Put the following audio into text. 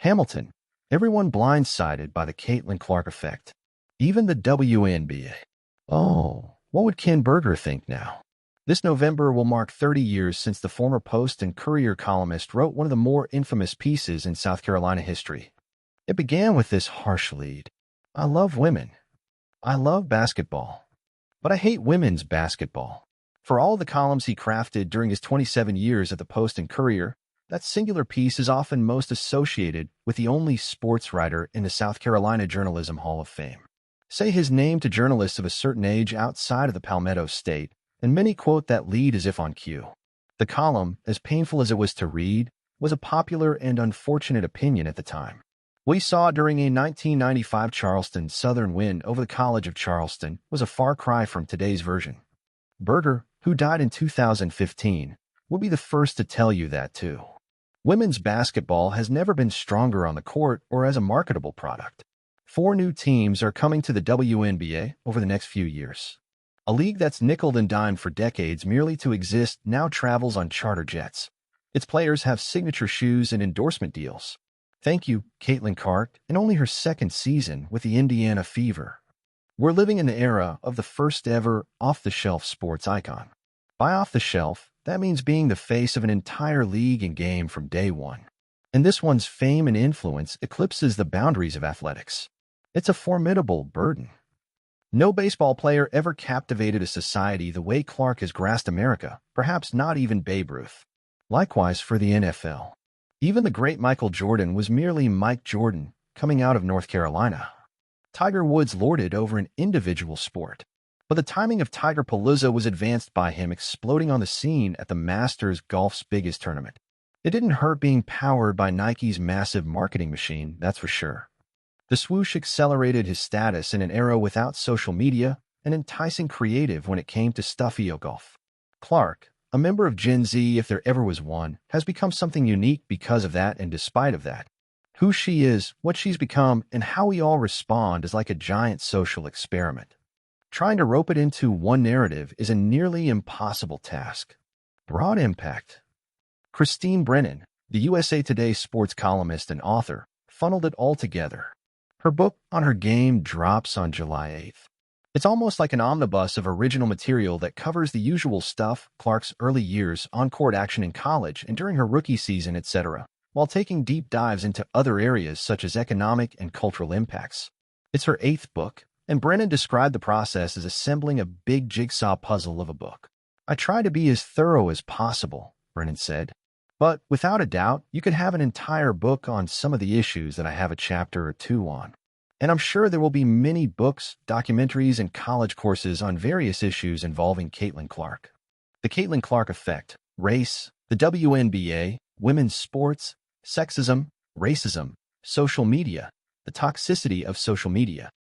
Hamilton. Everyone blindsided by the Caitlin Clark effect. Even the WNBA. Oh, what would Ken Berger think now? This November will mark 30 years since the former Post and Courier columnist wrote one of the more infamous pieces in South Carolina history. It began with this harsh lead. I love women. I love basketball. But I hate women's basketball. For all the columns he crafted during his 27 years at the Post and Courier, that singular piece is often most associated with the only sportswriter in the South Carolina Journalism Hall of Fame. Say his name to journalists of a certain age outside of the Palmetto state, and many quote that lead as if on cue. The column, as painful as it was to read, was a popular and unfortunate opinion at the time. We saw during a 1995 Charleston Southern win over the College of Charleston was a far cry from today's version. Berger, who died in 2015, will be the first to tell you that too. Women's basketball has never been stronger on the court or as a marketable product. 4 new teams are coming to the WNBA over the next few years. A league that's nickeled and dimed for decades merely to exist now travels on charter jets. Its players have signature shoes and endorsement deals. Thank you, Caitlin Clark, in only her second season with the Indiana Fever. We're living in the era of the first ever off-the-shelf sports icon. By off-the-shelf, that means being the face of an entire league and game from day one. And this one's fame and influence eclipses the boundaries of athletics. It's a formidable burden. No baseball player ever captivated a society the way Clark has grasped America, perhaps not even Babe Ruth. Likewise for the NFL. Even the great Michael Jordan was merely Mike Jordan, coming out of North Carolina. Tiger Woods lorded over an individual sport. But the timing of Tiger Palooza was advanced by him exploding on the scene at the Masters golf's biggest tournament. It didn't hurt being powered by Nike's massive marketing machine, that's for sure. The swoosh accelerated his status in an era without social media and enticing creative when it came to stuffy golf. Clark, a member of Gen Z if there ever was one, has become something unique because of that and despite of that. Who she is, what she's become, and how we all respond is like a giant social experiment. Trying to rope it into one narrative is a nearly impossible task. Broad impact. Christine Brennan, the USA Today sports columnist and author, funneled it all together. Her book On Her Game drops on July 8th. It's almost like an omnibus of original material that covers the usual stuff, Clark's early years, on-court action in college and during her rookie season, etc., while taking deep dives into other areas such as economic and cultural impacts. It's her 8th book, and Brennan described the process as assembling a big jigsaw puzzle of a book. I try to be as thorough as possible, Brennan said. But without a doubt, you could have an entire book on some of the issues that I have a chapter or 2 on. And I'm sure there will be many books, documentaries, and college courses on various issues involving Caitlin Clark. The Caitlin Clark effect, race, the WNBA, women's sports, sexism, racism, social media, the toxicity of social media,